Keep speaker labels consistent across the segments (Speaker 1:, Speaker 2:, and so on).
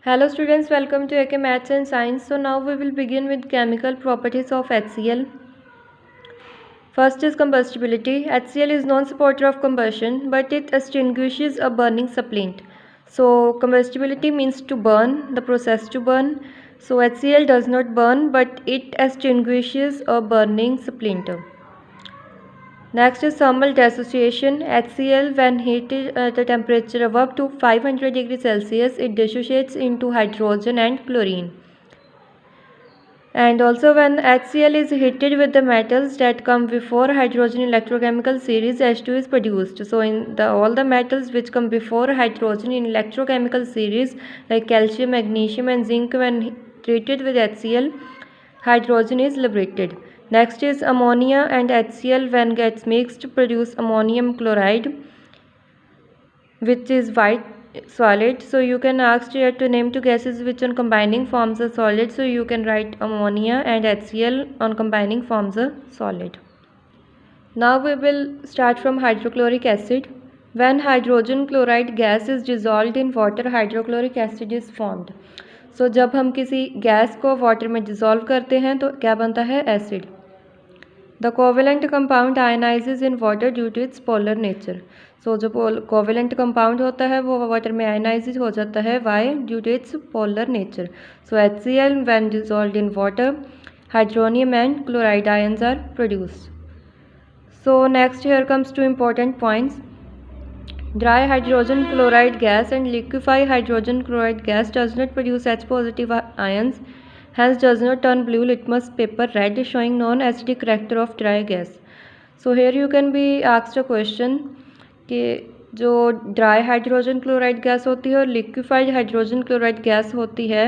Speaker 1: Hello students, welcome to AK Maths and Science. So now we will begin with chemical properties of HCl. First is combustibility. HCl is non-supporter of combustion, but it extinguishes a burning supplant. So combustibility means to burn, the process to burn. So HCl does not burn, but it extinguishes a burning supplant. Next is thermal dissociation. HCl, when heated at a temperature of up to 500 degrees Celsius, it dissociates into hydrogen and chlorine. And also when HCl is heated with the metals that come before hydrogen electrochemical series, H2 is produced. So in all the metals which come before hydrogen in electrochemical series like calcium, magnesium and zinc, when treated with HCl, hydrogen is liberated. Next is ammonia and HCl when gets mixed produce ammonium chloride, which is white solid. So you can ask here to name two gases which on combining forms a solid. So you can write ammonia and HCl on combining forms a solid. Now we will start from hydrochloric acid. When hydrogen chloride gas is dissolved in water, hydrochloric acid is formed. So जब हम किसी gas को water में dissolve करते हैं तो क्या बनता है? Acid. The covalent compound ionizes in water due to its polar nature. So जो covalent compound होता है वो water में ionizes हो जाता है. Why? Due to its polar nature. So HCl when dissolved in water, hydronium and chloride ions are produced. So next here comes two important points. Dry hydrogen chloride gas and liquefied hydrogen chloride gas does not produce H positive ions, hence does not turn blue litmus paper red, showing non-acidic character of dry gas. So here you can be asked a question कि जो dry hydrogen chloride gas होती है और liquefied hydrogen chloride gas होती है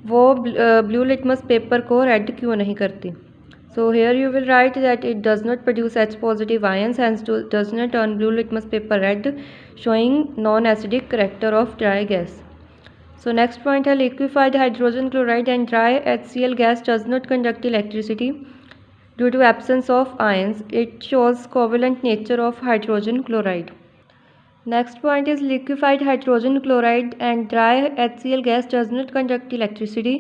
Speaker 1: वो blue litmus paper को red क्यों नहीं करती. So here you will write that it does not produce H positive ions, hence does not turn blue litmus paper red, showing non-acidic character of dry gas. So next point है liquefied hydrogen chloride and dry HCl gas does not conduct electricity due to absence of ions. It shows covalent nature of hydrogen chloride. Next point is liquefied hydrogen chloride and dry HCl gas does not conduct electricity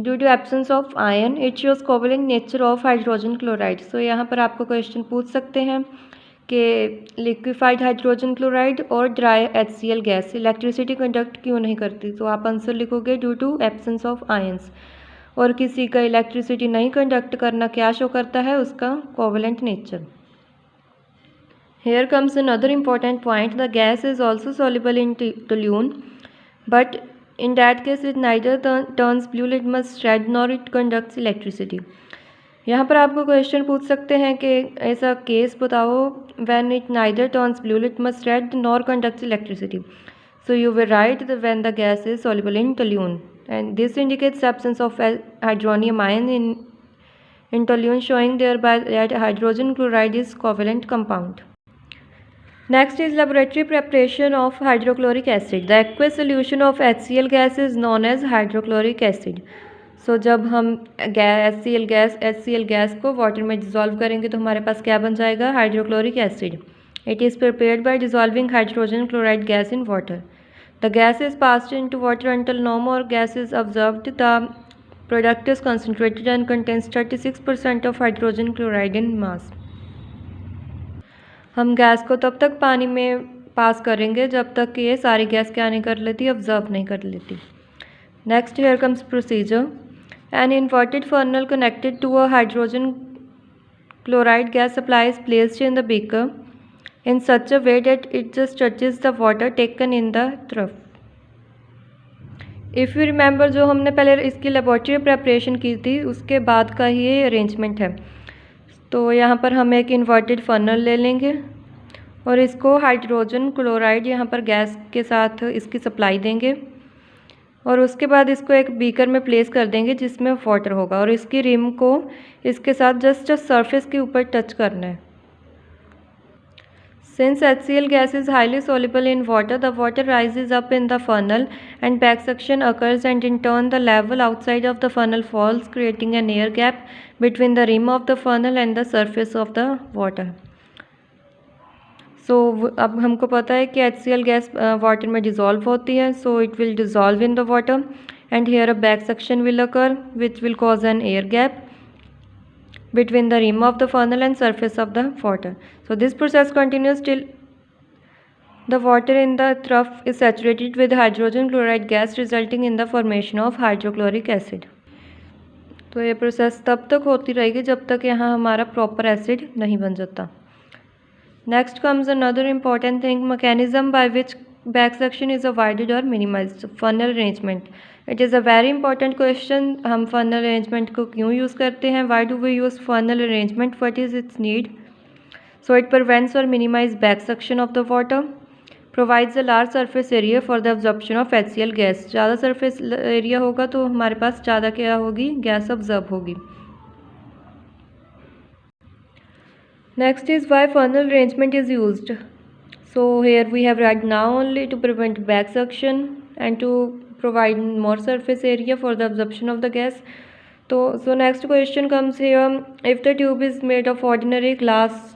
Speaker 1: due to absence of ion. It shows covalent nature of hydrogen chloride. So यहाँ पर आपको question पूछ सकते हैं कि liquefied hydrogen chloride और dry HCl gas electricity conduct क्यों नहीं करती. तो आप आंसर लिखोगे due to absence of ions. और किसी का इलेक्ट्रिसिटी नहीं कंडक्ट करना क्या शो करता है? उसका covalent nature. Here comes another important point. The gas is also soluble in toluene, but in that case it neither turns blue litmus red nor it conducts electricity. यहाँ पर आपको question पूछ सकते हैं कि ऐसा केस बताओ when it neither turns blue litmus red nor conducts electricity. So you will write when the gas is soluble in toluene, and this indicates absence of hydronium ion in toluene, showing thereby that hydrogen chloride is covalent compound. Next is laboratory preparation of hydrochloric acid. The aqueous solution of HCl gas is known as hydrochloric acid. So जब हम HCl gas को water में dissolve करेंगे तो हमारे पास क्या बन जाएगा? Hydrochloric acid. It is prepared by dissolving hydrogen chloride gas in water. The gas is passed into water until no more gas is observed. The product is concentrated and contains 36% of hydrogen chloride in mass. हम gas को तब तक पानी में पास करेंगे जब तक कि ये सारी गैस क्या नहीं कर लेती? ऑब्जर्व नहीं कर लेती. Next here comes procedure. An inverted funnel connected to a hydrogen chloride gas supply is placed in the beaker in such a way that it just touches the water taken in the trough. If you remember, जो हमने पहले इसकी laboratory preparation की थी उसके बाद का ही ये अरेंजमेंट है. तो यहाँ पर हम एक इन्वर्टेड फर्नल ले लेंगे और इसको हाइड्रोजन क्लोराइड यहाँ पर गैस के साथ इसकी सप्लाई देंगे और उसके बाद इसको एक बीकर में प्लेस कर देंगे जिसमें वाटर होगा और इसकी रिम को इसके साथ जस्ट सरफेस के ऊपर टच करना है. Since HCl gas is highly soluble in water, the water rises up in the funnel and back suction occurs, and in turn the level outside of the funnel falls, creating an air gap between the rim of the funnel and the surface of the water. अब हमको पता है कि HCl gas water में dissolve होती है, so it will dissolve in the water and here a back suction will occur which will cause an air gap between the rim of the funnel and surface of the water. So this process continues till the water in the trough is saturated with hydrogen chloride gas resulting in the formation of hydrochloric acid. तो ये process तब तक होती रहेगी जब तक यहाँ हमारा प्रॉपर एसिड नहीं बन जाता. Next comes another important thing, mechanism by which back suction is avoided or minimized. Funnel arrangement. It is a very important question. हम funnel arrangement को क्यों use करते हैं? Why do we use funnel arrangement? What is its need? So it prevents or minimizes back suction of the water. Provides a large surface area for the absorption of HCl gas. ज़्यादा surface area होगा तो हमारे पास ज़्यादा क्या होगी? Gas absorb होगी. Next is why funnel arrangement is used. So here we have read now only to prevent back suction and to provide more surface area for the absorption of the gas. So next question comes here. If the tube is made of ordinary glass,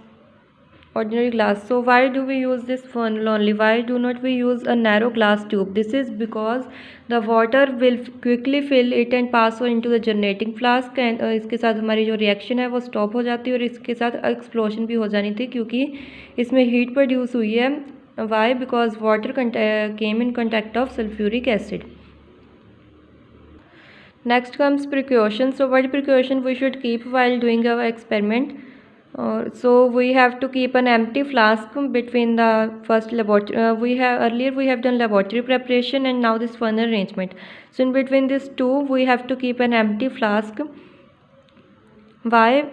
Speaker 1: so why do we use this funnel only? Why do not we use a narrow glass tube? This is because the water will quickly fill it and pass on into the generating flask and इसके साथ हमारी जो reaction है वो stop हो जाती है और इसके साथ एक्सप्लोजन भी हो जानी थी क्योंकि इसमें हीट प्रोड्यूस हुई है. Why? Because water came in contact of sulfuric acid. Next comes precaution. So what precaution we should keep while doing our experiment? So we have to keep an empty flask between the first laboratory. We have done laboratory preparation and now this funnel arrangement. So in between these two, we have to keep an empty flask. Why?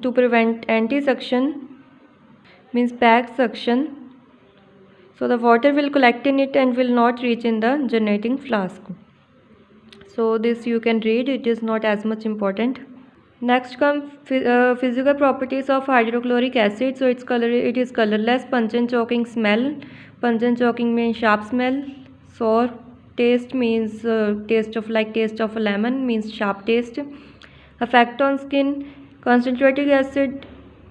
Speaker 1: To prevent anti-suction, means back suction. So the water will collect in it and will not reach in the generating flask. So this you can read. It is not as much important. Next comes physical properties of hydrochloric acid. So it is colorless, pungent choking smell. Pungent choking means sharp smell. Sour taste means taste of a lemon, means sharp taste. Effect on skin. Concentrated acid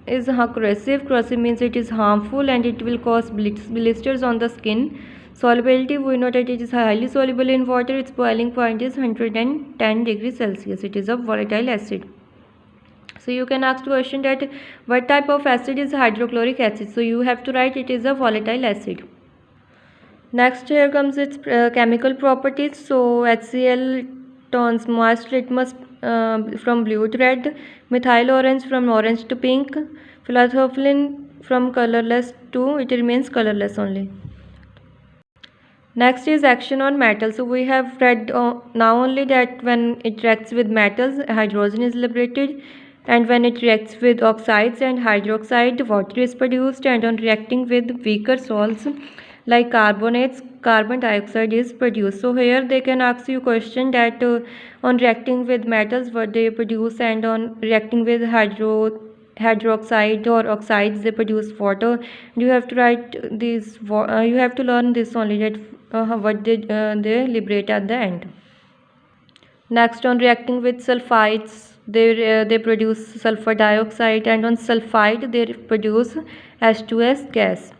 Speaker 1: is corrosive. Corrosive means it is harmful and it will cause blisters on the skin. Solubility, we know that it is highly soluble in water. Its boiling point is 110 degrees Celsius. It is a volatile acid. So you can ask the question that what type of acid is hydrochloric acid? So you have to write it is a volatile acid. Next here comes its chemical properties. So HCl turns moist litmus from blue to red, methyl orange from orange to pink, phenolphthalein from colorless to it remains colorless only. Next is action on metals. So we have read now only that when it reacts with metals, hydrogen is liberated. And when it reacts with oxides and hydroxide, water is produced, and on reacting with weaker salts like carbonates, carbon dioxide is produced. So here they can ask you question that on reacting with metals what they produce, and on reacting with hydroxide or oxides they produce water. You have to write this. You have to learn this only, that what they liberate at the end. Next, on reacting with sulfides, they produce sulfur dioxide, and on sulfide they produce H2S gas.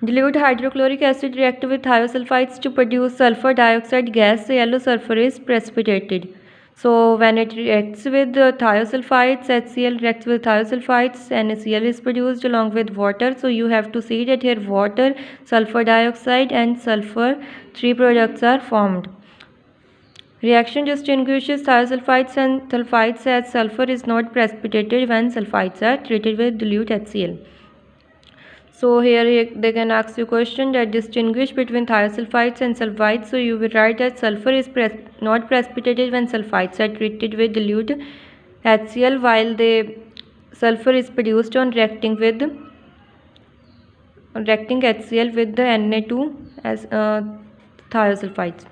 Speaker 1: Dilute hydrochloric acid react with thiosulfides to produce sulfur dioxide gas. Yellow sulfur is precipitated. So when it reacts with thiosulfides, HCl reacts with thiosulfides, NaCl is produced along with water. So you have to see that here water, sulfur dioxide and sulfur, three products are formed. Reaction distinguishes thiosulfides and sulfides as sulfur is not precipitated when sulfides are treated with dilute HCl. So here they can ask you question that distinguish between thiosulfides and sulfides. So you will write that sulfur is not precipitated when sulfides are treated with dilute HCl, while the sulfur is produced on reacting HCl with the Na2 as thiosulfides.